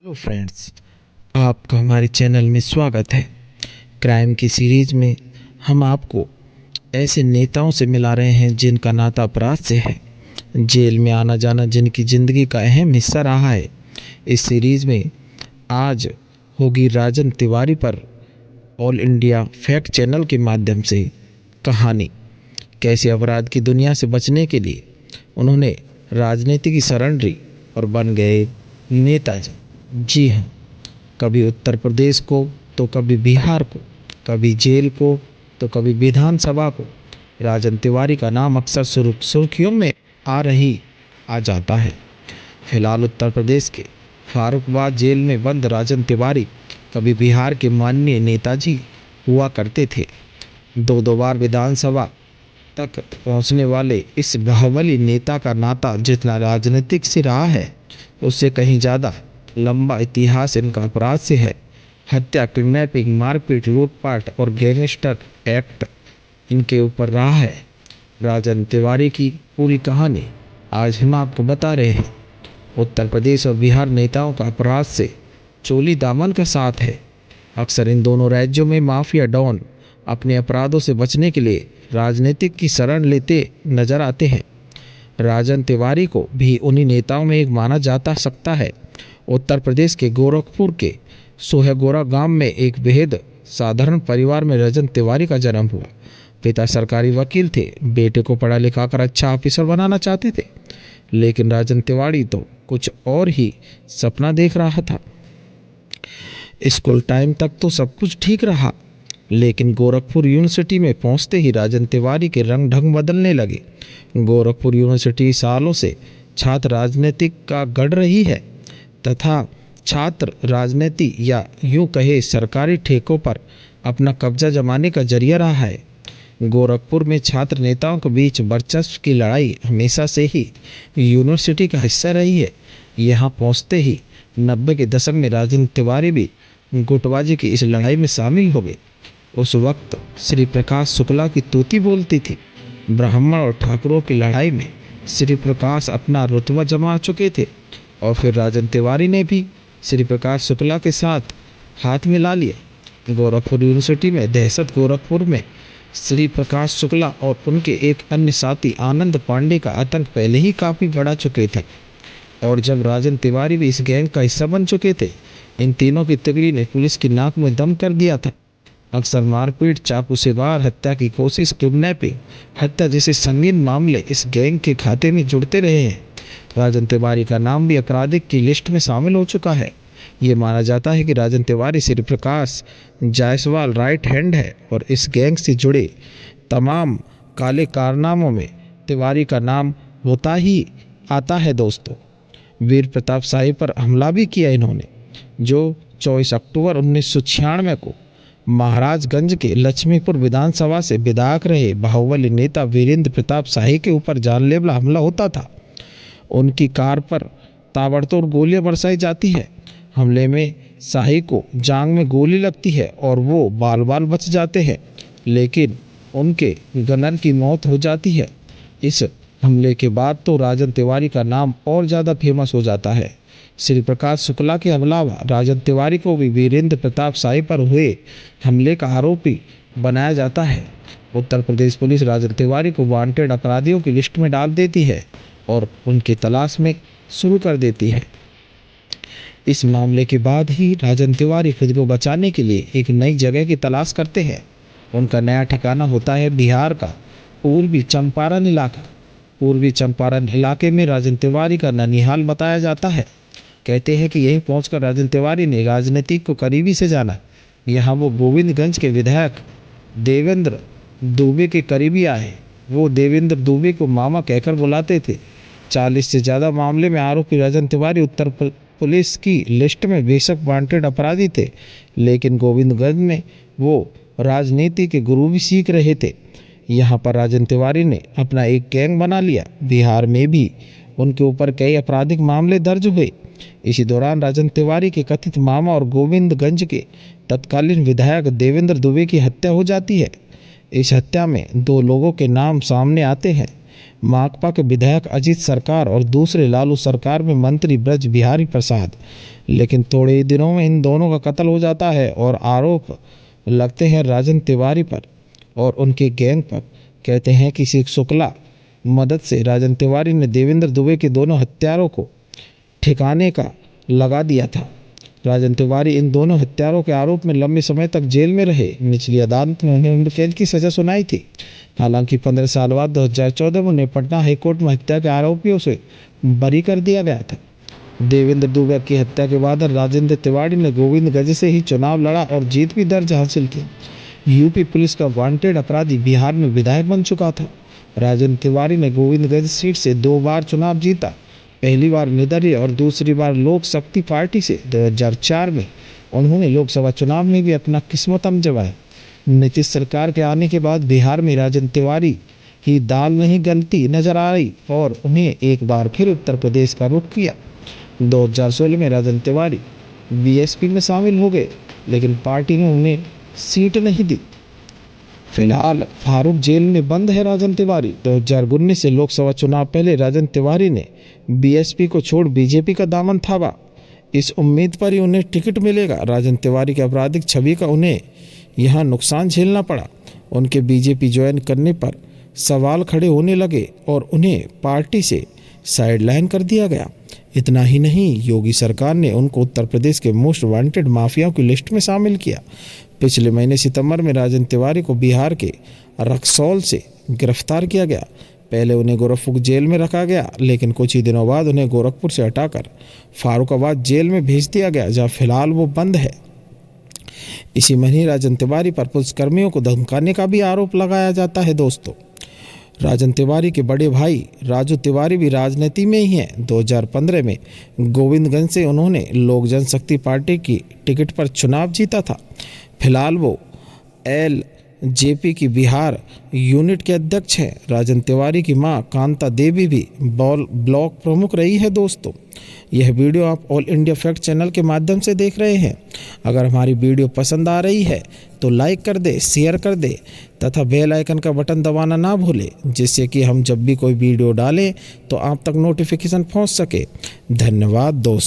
Hello friends, आपका हमारे channel में स्वागत है। क्राइम की सीरीज़ में हम आपको ऐसे नेताओं से मिला रहे हैं जिनका नाता अपराध से है, जेल में आना जाना जिनकी ज़िंदगी का अहम हिस्सा रहा है। इस सीरीज़ में आज होगी राजन तिवारी पर ऑल इंडिया फैक्ट चैनल के माध्यम से कहानी। कैसे अपराध की दुनिया से बचने के लिए उन्होंने राजनीति की शरण ली और बन गए नेताजी। जी हाँ, कभी उत्तर प्रदेश को तो कभी बिहार को, कभी जेल को तो कभी विधानसभा को। राजन तिवारी का नाम अक्सर सुर्खियों में आ जाता है। फिलहाल उत्तर प्रदेश के फारुखाबाद जेल में बंद राजन तिवारी कभी बिहार के माननीय नेताजी हुआ करते थे। दो बार विधानसभा तक पहुंचने वाले इस बाहुबली नेता का नाता जितना राजनीतिक से रहा है, उससे कहीं ज़्यादा लंबा इतिहास इनका अपराध से है। हत्या, किडनैपिंग, मारपीट, लूटपाट और गैंगस्टर एक्ट इनके ऊपर रहा है। राजन तिवारी की पूरी कहानी आज हम आपको बता रहे हैं। उत्तर प्रदेश और बिहार नेताओं का अपराध से चोली दामन का साथ है। अक्सर इन दोनों राज्यों में माफिया डॉन अपने अपराधों से बचने के लिए राजनीतिक की शरण लेते नजर आते हैं। राजन तिवारी को भी उन्हीं नेताओं में एक माना जाता सकता है। उत्तर प्रदेश के गोरखपुर के सोहगोरा गांव में एक बेहद साधारण परिवार में राजन तिवारी का जन्म हुआ। पिता सरकारी वकील थे, बेटे को पढ़ा लिखा कर अच्छा ऑफिसर बनाना चाहते थे, लेकिन राजन तिवारी तो कुछ और ही सपना देख रहा था। स्कूल टाइम तक तो सब कुछ ठीक रहा, लेकिन गोरखपुर यूनिवर्सिटी में पहुंचते ही राजन तिवारी के रंग ढंग बदलने लगे। गोरखपुर यूनिवर्सिटी सालों से छात्र राजनीति का गढ़ रही है तथा छात्र राजनीति या यूं कहे सरकारी ठेकों पर अपना कब्जा जमाने का जरिया रहा है। गोरखपुर में छात्र नेताओं के बीच वर्चस्व की लड़ाई हमेशा से ही यूनिवर्सिटी का हिस्सा रही है। यहाँ पहुँचते ही 90 के दशक में राजन तिवारी भी गुटबाजी की इस लड़ाई में शामिल हो गए। उस वक्त श्री प्रकाश शुक्ला की तूती बोलती थी। ब्राह्मण और ठाकुरों की लड़ाई में श्री प्रकाश अपना रुतबा जमा चुके थे और फिर राजन तिवारी ने भी श्री प्रकाश शुक्ला के साथ हाथ मिला लिए। गोरखपुर यूनिवर्सिटी में दहशत। गोरखपुर में श्री प्रकाश शुक्ला और उनके एक अन्य साथी आनंद पांडे का आतंक पहले ही काफ़ी बढ़ा चुके थे, और जब राजन तिवारी भी इस गैंग का हिस्सा बन चुके थे, इन तीनों की तिगड़ी ने पुलिस की नाक में दम कर दिया था। अक्सर मारपीट, चाकू से वार, हत्या की कोशिश, किडनैपिंग, हत्या जैसे संगीन मामले इस गैंग के खाते में जुड़ते रहे हैं। राजन तिवारी का नाम भी आपराधिक की लिस्ट में शामिल हो चुका है। ये माना जाता है कि राजन तिवारी श्री प्रकाश जायसवाल राइट हैंड है और इस गैंग से जुड़े तमाम काले कारनामों में तिवारी का नाम होता ही आता है। दोस्तों, वीर प्रताप शाही पर हमला भी किया इन्होंने, जो 24 अक्टूबर 1996 को महाराजगंज के लक्ष्मीपुर विधानसभा से विधायक रहे बाहुबली नेता वीरेंद्र प्रताप शाही के ऊपर जानलेवा हमला होता था। उनकी कार पर ताबड़तोड़ गोलियां बरसाई जाती है। हमले में शाही को जांग में गोली लगती है और वो बाल बाल बच जाते हैं, लेकिन उनके गनर की मौत हो जाती है। इस हमले के बाद तो राजन तिवारी का नाम और ज़्यादा फेमस हो जाता है। श्री प्रकाश शुक्ला के अलावा राजन तिवारी को भी वीरेंद्र प्रताप शाही पर हुए हमले का आरोपी बनाया जाता है। उत्तर प्रदेश पुलिस राजन तिवारी को वांटेड अपराधियों की लिस्ट में डाल देती है और उनकी तलाश में शुरू कर देती है। इस मामले के बाद ही राजन तिवारी खुद को बचाने के लिए एक नई जगह की तलाश करते हैं। उनका नया ठिकाना होता है बिहार का पूर्वी चंपारण इलाका। पूर्वी चंपारण इलाके में राजन तिवारी का ननिहाल बताया जाता है। कहते हैं कि यहीं पहुंचकर राजन तिवारी ने राजनीति को करीबी से जाना। यहाँ वो गोविंदगंज के विधायक देवेंद्र दुबे के करीबी आए। वो देवेंद्र दुबे को मामा कहकर बुलाते थे। 40 से ज़्यादा मामले में आरोपी राजन तिवारी उत्तर पुलिस की लिस्ट में बेशक वांटेड अपराधी थे, लेकिन गोविंदगंज में वो राजनीति के गुरु भी सीख रहे थे। यहाँ पर राजन तिवारी ने अपना एक गैंग बना लिया। बिहार में भी उनके ऊपर कई आपराधिक मामले दर्ज हुए। इसी दौरान राजन तिवारी के कथित मामा और गोविंदगंज के तत्कालीन विधायक देवेंद्र दुबे की हत्या हो जाती है। इस हत्या में 2 लोगों के नाम सामने आते हैं। माकपा के विधायक अजीत सरकार और दूसरे लालू सरकार में मंत्री ब्रज बिहारी प्रसाद। लेकिन थोड़े ही दिनों में इन दोनों का कत्ल हो जाता है और आरोप लगते हैं राजन तिवारी पर और उनके गैंग पर। कहते हैं कि शिव शुक्ला मदद से राजन तिवारी ने देवेंद्र दुबे के दोनों हत्यारों को ठिकाने का लगा दिया था। राजन तिवारी इन दोनों हत्यारों के आरोप में लंबे समय तक जेल में रहे। निचली अदालत ने उन्हें उम्रकैद की सजा सुनाई थी। हालांकि 15 साल बाद 2014 में उन्हें पटना हाईकोर्ट में हत्या के आरोपियों से बरी कर दिया गया था। देवेंद्र दुबे की हत्या के बाद राजेंद्र तिवारी ने गोविंदगंज से ही चुनाव लड़ा और जीत भी दर्ज हासिल की। यूपी पुलिस का वांटेड अपराधी बिहार में विधायक बन चुका था। राजेंद्र तिवारी ने गोविंदगंज सीट से 2 बार चुनाव जीता, पहली बार निर्दलीय और दूसरी बार लोक शक्ति पार्टी से। 2004 में उन्होंने लोकसभा चुनाव में भी अपना किस्मत आजमाया। नीतीश सरकार के आने के बाद बिहार में राजेंद्र तिवारी की दाल नहीं गलती नजर आ रही और उन्हें एक बार फिर उत्तर प्रदेश का रुख किया। 2016 में राजेंद्र तिवारी बीएसपी में शामिल हो गए, लेकिन पार्टी ने उन्हें सीट नहीं दी। फिलहाल फारूक जेल में बंद है राजन तिवारी। 2019 से लोकसभा चुनाव पहले राजन तिवारी ने बीएसपी को छोड़ बीजेपी का दामन थामा। इस उम्मीद पर ही उन्हें टिकट मिलेगा। राजन तिवारी की आपराधिक छवि का उन्हें यहां नुकसान झेलना पड़ा। उनके बीजेपी ज्वाइन करने पर सवाल खड़े होने लगे और उन्हें पार्टी से साइडलाइन कर दिया गया। इतना ही नहीं, योगी सरकार ने उनको उत्तर प्रदेश के मोस्ट वांटेड माफियाओं की लिस्ट में शामिल किया। पिछले महीने सितंबर में राजन तिवारी को बिहार के रक्सौल से गिरफ्तार किया गया। पहले उन्हें गोरखपुर जेल में रखा गया, लेकिन कुछ ही दिनों बाद उन्हें गोरखपुर से हटाकर फारुखाबाद जेल में भेज दिया गया, जहां फिलहाल वो बंद है। इसी महीने राजन तिवारी पर पुलिसकर्मियों को धमकाने का भी आरोप लगाया जाता है। दोस्तों, राजन तिवारी के बड़े भाई राजू तिवारी भी राजनीति में ही हैं। 2015 में गोविंदगंज से उन्होंने लोक जनशक्ति पार्टी की टिकट पर चुनाव जीता था। फिलहाल वो एलजेपी की बिहार यूनिट के अध्यक्ष हैं। राजन तिवारी की मां कांता देवी भी ब्लॉक प्रमुख रही है। दोस्तों, यह वीडियो आप ऑल इंडिया फैक्ट चैनल के माध्यम से देख रहे हैं। अगर हमारी वीडियो पसंद आ रही है तो लाइक कर दे, शेयर कर दे तथा बेल आइकन का बटन दबाना ना भूलें, जिससे कि हम जब भी कोई वीडियो डालें तो आप तक नोटिफिकेशन पहुंच सके। धन्यवाद दोस्तों।